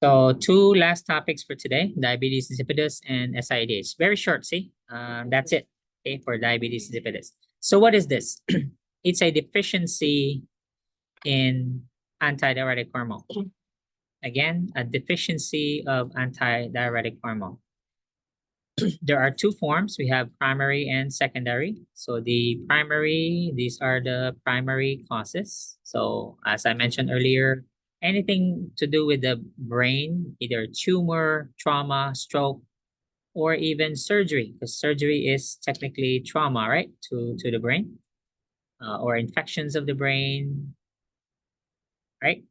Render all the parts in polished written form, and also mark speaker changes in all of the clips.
Speaker 1: So two last topics for today, diabetes insipidus and SIADH. Very short, see? That's it, okay, for diabetes insipidus. So what is this? It's a deficiency in antidiuretic hormone. Again, a deficiency of antidiuretic hormone. There are two forms. We have primary and secondary. So the primary, these are the primary causes. So as I mentioned earlier, anything to do with the brain, either tumor, trauma, stroke, or even surgery, because surgery is technically trauma, right, to the brain, or infections of the brain, right?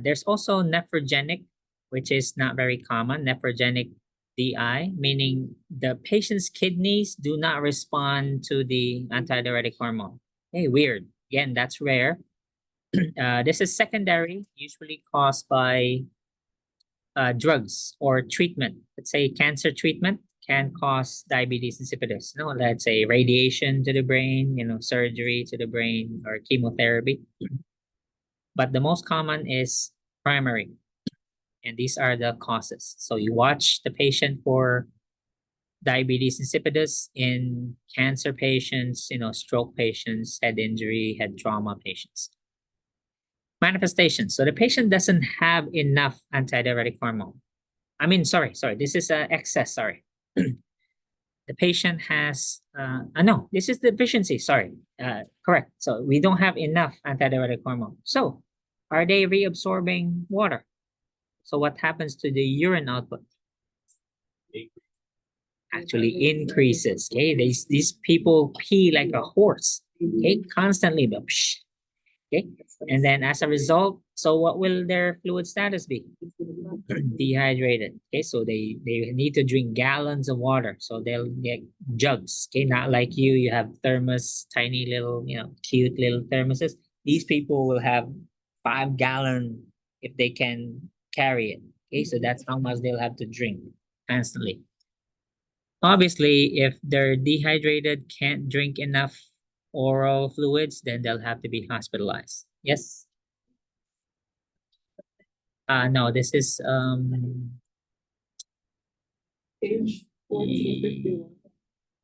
Speaker 1: There's also nephrogenic, which is not very common, nephrogenic DI, meaning the patient's kidneys do not respond to the antidiuretic hormone. Hey, weird. Again, that's rare. This is secondary, usually caused by drugs or treatment. Let's say cancer treatment can cause diabetes insipidus. No, let's say radiation to the brain, surgery to the brain or chemotherapy. But the most common is primary. And these are the causes. So you watch the patient for diabetes insipidus in cancer patients, stroke patients, head injury, head trauma patients. Manifestations. So the patient doesn't have enough antidiuretic hormone. Sorry, this is excess, sorry. The patient has, no, this is deficiency, sorry, correct. So we don't have enough antidiuretic hormone. So are they reabsorbing water? So what happens to the urine output? Actually increases. Okay, these people pee like a horse. Okay, constantly. Okay, and then as a result, so what will their fluid status be? Dehydrated. Okay, so they need to drink gallons of water. So they'll get jugs. Okay, not like you have thermos, tiny little, cute little thermoses. These people will have 5 gallon if they can carry it. Okay, so that's how much they'll have to drink constantly. Obviously, if they're dehydrated, can't drink enough oral fluids, then they'll have to be hospitalized. Yes? No, this is
Speaker 2: Page 1451.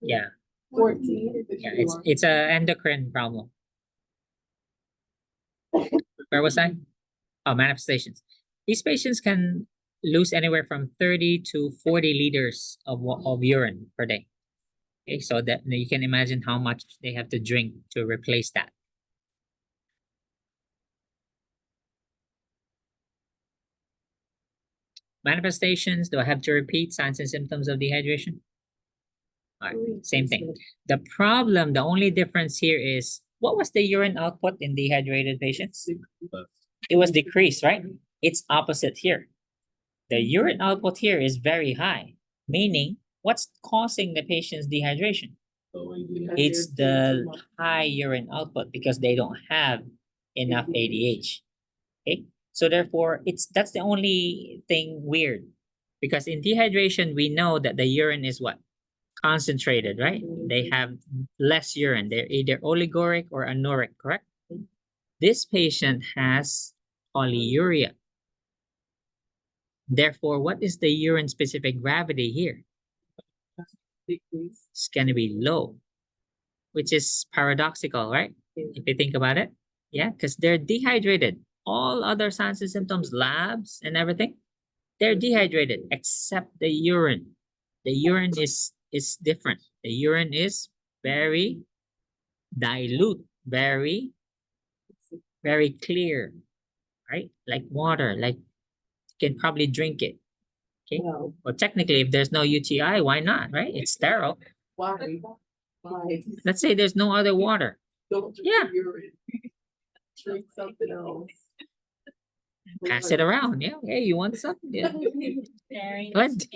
Speaker 1: yeah.
Speaker 2: 14.
Speaker 1: Yeah, it's a endocrine problem. Where was I? Oh, manifestations. These patients can lose anywhere from 30 to 40 liters of urine per day. Okay, so that you can imagine how much they have to drink to replace that. Manifestations, do I have to repeat signs and symptoms of dehydration? All right, same thing. The problem, the only difference here is, what was the urine output in dehydrated patients? It was decreased, right? It's opposite here. The urine output here is very high, meaning what's causing the patient's dehydration? It's the high urine output because they don't have enough ADH. Okay, so therefore that's the only thing weird, because in dehydration we know that the urine is what? Concentrated, right? They have less urine. They're either oliguric or anuric, correct? This patient has polyuria. Therefore, what is the urine specific gravity here? It's going to be low, which is paradoxical, right? If you think about it. Yeah, because they're dehydrated. All other signs and symptoms, labs and everything, they're dehydrated except the urine. The urine is different. The urine is very dilute, very clear, right? Like water, like you can probably drink it. Okay.
Speaker 2: Wow.
Speaker 1: Well, technically, if there's no UTI, why not, right? It's sterile.
Speaker 2: Why? Why?
Speaker 1: Let's say there's no other water.
Speaker 2: Don't drink
Speaker 1: Yeah.
Speaker 2: urine. Drink something else.
Speaker 1: Pass it around. Yeah. Hey, you want something? Yeah. What?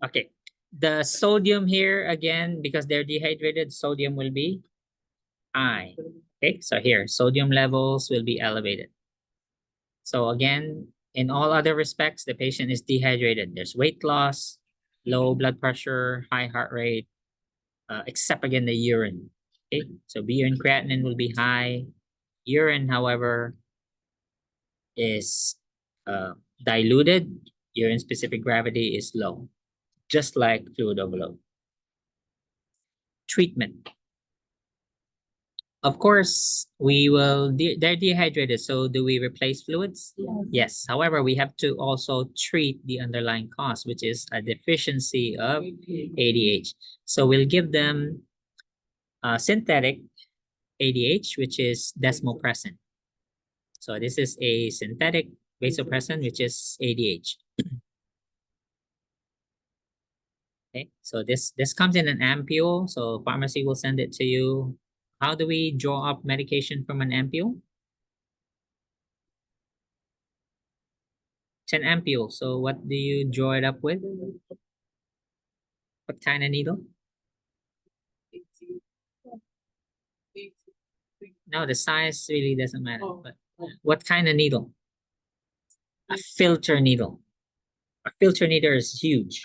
Speaker 1: Okay. The sodium here, again, because they're dehydrated, sodium will be high. Okay, so here, sodium levels will be elevated. So again, in all other respects, the patient is dehydrated. There's weight loss, low blood pressure, high heart rate, except again the urine. Okay, so urine creatinine will be high. Urine, however, is diluted, urine specific gravity is low, just like fluid overload. Treatment. Of course, we will, they're dehydrated, so do we replace fluids? Yes. However, we have to also treat the underlying cause, which is a deficiency of ADH. So we'll give them synthetic ADH, which is desmopressin. So this is a synthetic vasopressin, which is ADH. Okay, so this comes in an ampule, so pharmacy will send it to you. How do we draw up medication from an ampule? It's an ampule, so what do you draw it up with? What kind of needle? No, the size really doesn't matter, but what kind of needle? A filter needle. A filter needle is huge.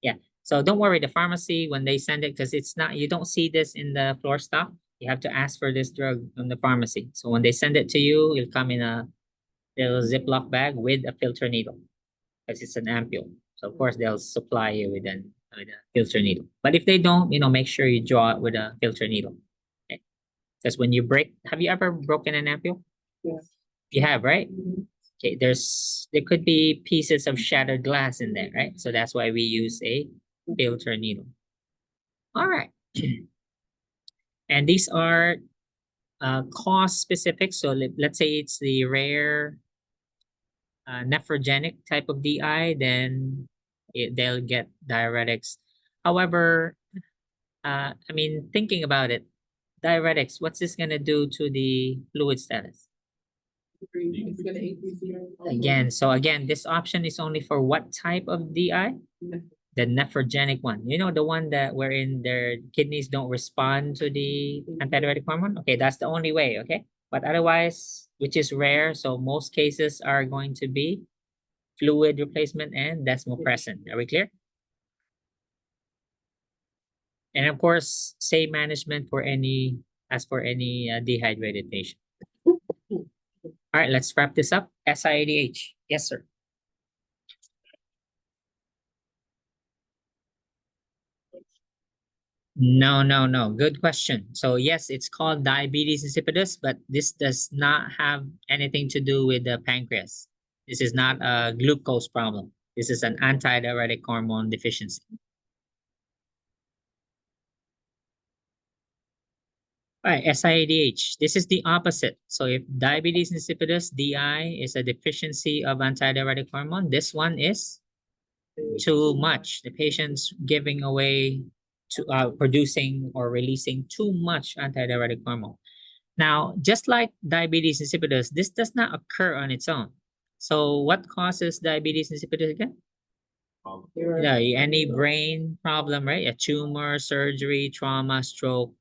Speaker 1: Yeah, so don't worry, the pharmacy, when they send it, because it's not, you don't see this in the floor stock, you have to ask for this drug from the pharmacy. So when they send it to you, it'll come in a little Ziploc bag with a filter needle, because it's an ampule. So of course they'll supply you with a filter needle. But if they don't, make sure you draw it with a filter needle. Okay. Because when you break, have you ever broken an ampule?
Speaker 2: Yes.
Speaker 1: You have, right? Okay, there could be pieces of shattered glass in there, right? So that's why we use a filter needle. All right. And these are cause specific. So let's say it's the rare nephrogenic type of DI, then they'll get diuretics. However, thinking about it, diuretics, what's this going to do to the fluid status?
Speaker 2: It's gonna increase
Speaker 1: Again, this option is only for what type of DI? The nephrogenic one. The one that wherein their kidneys don't respond to the antidiuretic hormone? Okay, that's the only way, okay? But otherwise, which is rare, so most cases are going to be fluid replacement and desmopressin. Are we clear? And of course, same management for any dehydrated patient. All right, let's wrap this up. SIADH. Yes, sir. No. Good question. So yes, it's called diabetes insipidus, but this does not have anything to do with the pancreas. This is not a glucose problem. This is an antidiuretic hormone deficiency. All right, SIADH. This is the opposite. So if diabetes insipidus, DI, is a deficiency of antidiuretic hormone, this one is too much. The patient's giving away to producing or releasing too much antidiuretic hormone. Now, just like diabetes insipidus, this does not occur on its own. So what causes diabetes insipidus again? Any brain problem, right? A tumor, surgery, trauma, stroke,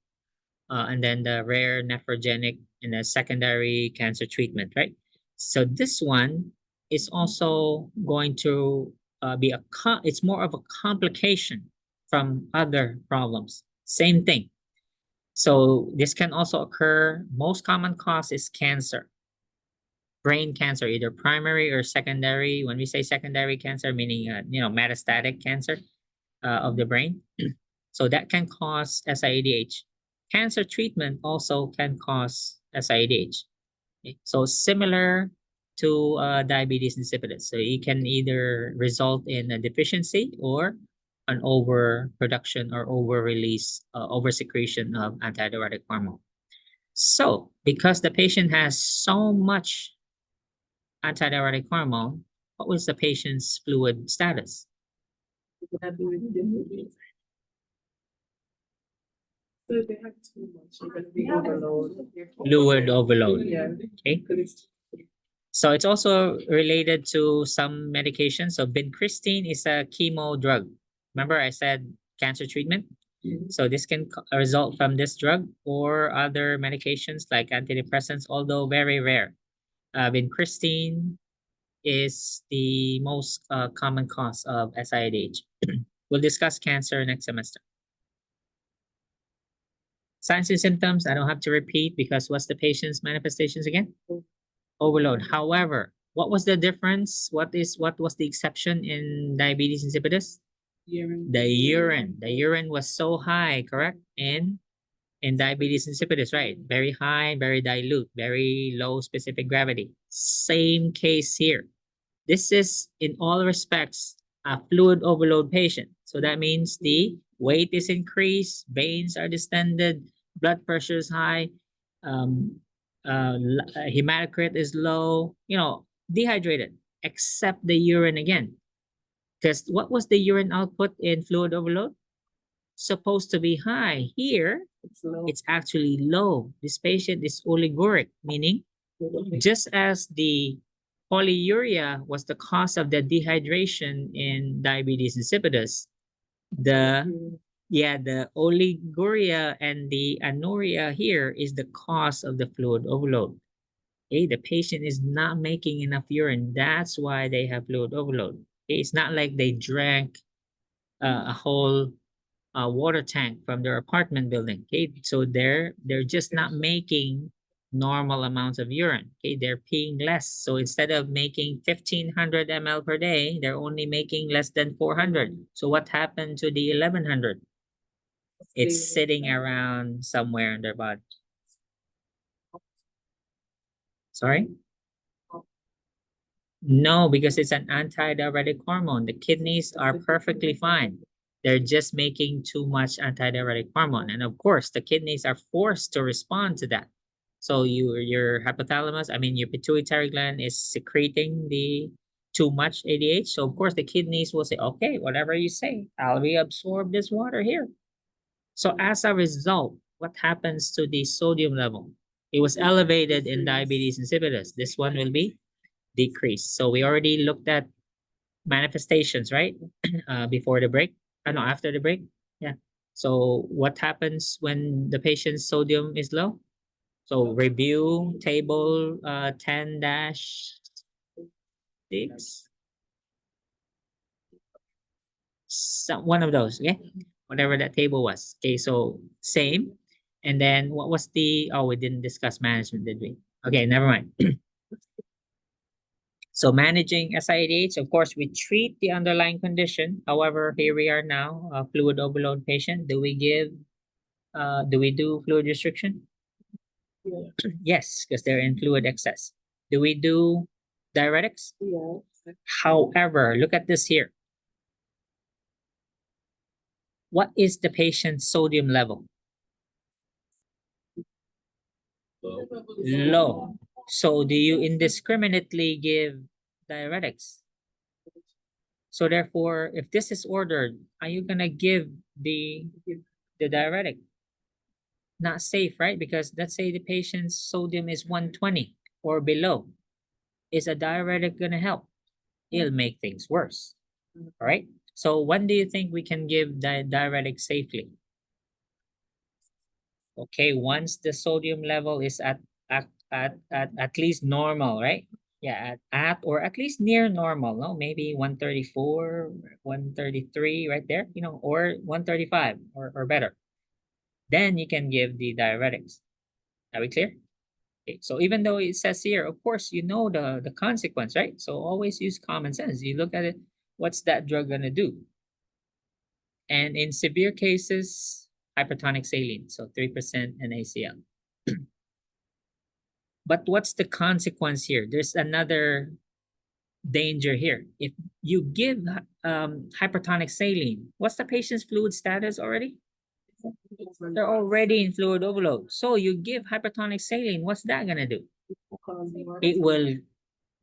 Speaker 1: and then the rare nephrogenic and the secondary cancer treatment, right? So this one is also going to it's more of a complication from other problems. Same thing. So this can also occur. Most common cause is cancer, brain cancer, either primary or secondary. When we say secondary cancer, meaning metastatic cancer of the brain. So that can cause SIADH. Cancer treatment also can cause SIADH. Okay? So similar to diabetes insipidus. So it can either result in a deficiency or an overproduction or over-release, over-secretion of antidiuretic hormone. So because the patient has so much antidiuretic hormone, what was the patient's fluid status?
Speaker 2: So if they have too much, you're gonna be overload.
Speaker 1: Fluid overload.
Speaker 2: Yeah.
Speaker 1: Okay. So it's also related to some medications. So vincristine is a chemo drug. Remember I said cancer treatment? So this can result from this drug or other medications like antidepressants, although very rare. Vincristine is the most common cause of SIADH. We'll discuss cancer next semester. Signs and symptoms, I don't have to repeat because what's the patient's manifestations again? overload. However, what was the difference? What was the exception in diabetes insipidus?
Speaker 2: Urine.
Speaker 1: The urine. The urine was so high, correct? In diabetes insipidus, right? Very high, very dilute, very low specific gravity. Same case here. This is in all respects a fluid overload patient. So that means the weight is increased, veins are distended, blood pressure is high, hematocrit is low, dehydrated, except the urine again. Because what was the urine output in fluid overload? Supposed to be high. Here,
Speaker 2: It's low.
Speaker 1: it's actually low. This patient is oliguric, meaning just as the polyuria was the cause of the dehydration in diabetes insipidus, the oliguria and the anuria here is the cause of the fluid overload. Okay, the patient is not making enough urine. That's why they have fluid overload. Okay, it's not like they drank a whole water tank from their apartment building. Okay, so they're just not making normal amounts of urine. Okay, they're peeing less. So instead of making 1500 ml per day, they're only making less than 400. So what happened to the 1100? It's sitting around somewhere in their body. Sorry? No, because it's an antidiuretic hormone. The kidneys are perfectly fine. They're just making too much antidiuretic hormone. And of course, the kidneys are forced to respond to that. So your hypothalamus, your pituitary gland is secreting the too much ADH. So of course the kidneys will say, okay, whatever you say, I'll reabsorb this water here. So as a result, what happens to the sodium level? It was elevated in diabetes insipidus. This one will be decreased. So we already looked at manifestations, right? Before the break. No, after the break. Yeah. So what happens when the patient's sodium is low? So review table 10-6. One of those, okay? Whatever that table was. Okay, so same. And then what was we didn't discuss management, did we? Okay, never mind. So managing SIADH, of course, we treat the underlying condition. However, here we are now, a fluid overload patient. Do we do fluid restriction?
Speaker 2: Yeah.
Speaker 1: Yes, because they're in fluid excess. Do we do diuretics?
Speaker 2: Yeah.
Speaker 1: However, look at this here. What is the patient's sodium level? Low. So do you indiscriminately give diuretics? So therefore, if this is ordered, are you gonna give the diuretic? Not safe, right? Because let's say the patient's sodium is 120 or below. Is a diuretic gonna help? It'll make things worse. All right. So when do you think we can give diuretic safely? Okay, once the sodium level is at least normal, right? Yeah, at or at least near normal, no? Maybe 134, 133, right there, or 135 or better. Then you can give the diuretics. Are we clear? Okay, so even though it says here, of course, you know the consequence, right? So always use common sense. You look at it, what's that drug gonna do? And in severe cases, hypertonic saline, so 3% NaCl. But what's the consequence here? There's another danger here. If you give hypertonic saline, what's the patient's fluid status already? They're already in fluid overload. So you give hypertonic saline, what's that gonna do? It will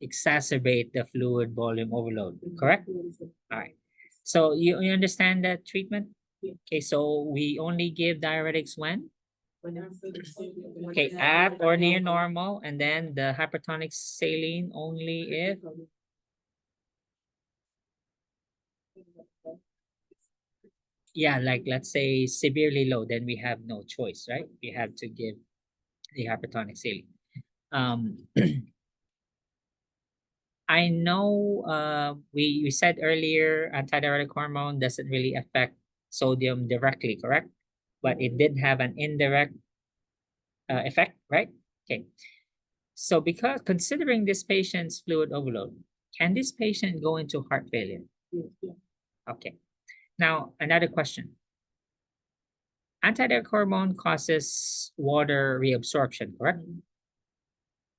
Speaker 1: exacerbate the fluid volume overload, correct? All right. So you understand that treatment? Okay, so we only give diuretics when? Okay, at or near normal, and then the hypertonic saline only if like let's say severely low, then we have no choice, right? We have to give the hypertonic saline. I know we said earlier antidiuretic hormone doesn't really affect sodium directly, correct? But it did have an indirect effect, right? Okay. So because considering this patient's fluid overload, can this patient go into heart failure?
Speaker 2: Yeah.
Speaker 1: Okay. Now, another question. Antidiuretic hormone causes water reabsorption, correct?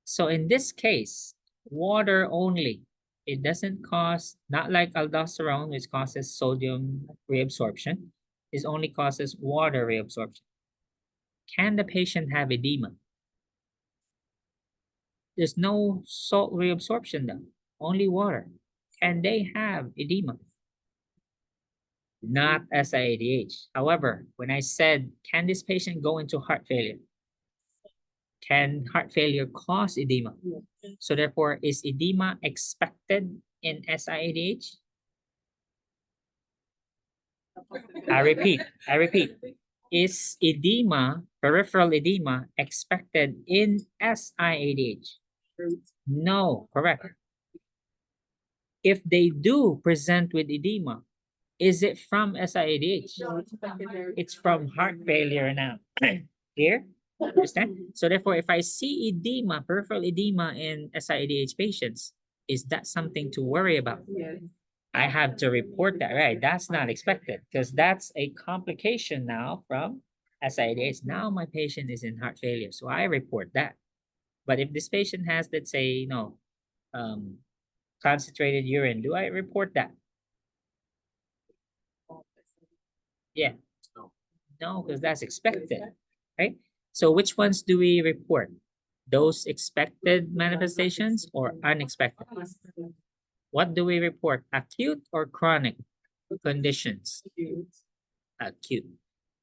Speaker 1: So in this case, water only. It doesn't cause, not like aldosterone, which causes sodium reabsorption. It only causes water reabsorption. Can the patient have edema? There's no salt reabsorption though, only water. Can they have edema? Not SIADH. However, when I said, can this patient go into heart failure? Can heart failure cause edema?
Speaker 2: Yeah.
Speaker 1: So therefore, is edema expected in SIADH? I repeat, is edema, peripheral edema, expected in SIADH? No, correct. If they do present with edema, is it from SIADH?
Speaker 2: No, it's secondary.
Speaker 1: It's from heart failure now. Here, understand? So therefore, if I see edema, peripheral edema in SIADH patients, is that something to worry about?
Speaker 2: Yes.
Speaker 1: I have to report that, right? That's not expected because that's a complication now from SIADH. Now my patient is in heart failure, so I report that. But if this patient has, let's say, concentrated urine, do I report that? Yeah. No, because that's expected, right? So which ones do we report? Those expected manifestations or unexpected? What do we report? Acute or chronic conditions? Acute.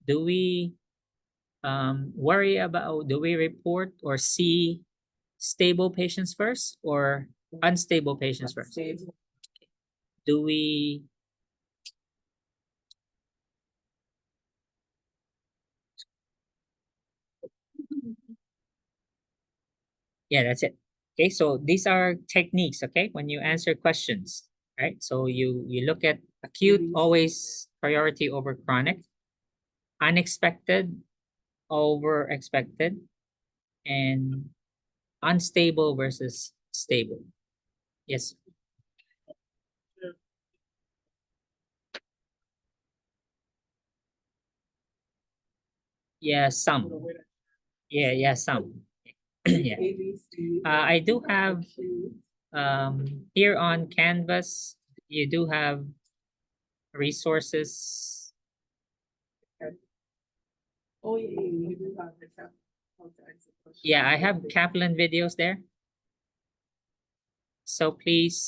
Speaker 1: Do we worry about, do we report or see stable patients first or unstable patients first? Do we yeah, that's it. Okay, so these are techniques, okay, when you answer questions, right? So you look at acute, always priority over chronic, unexpected over expected, and unstable versus stable. Yes. Yeah, some. Yeah, some. Yeah. I do have here on Canvas, you do have resources.
Speaker 2: Oh, yeah, you do have the how to answer questions.
Speaker 1: Yeah, I have Kaplan videos there. So please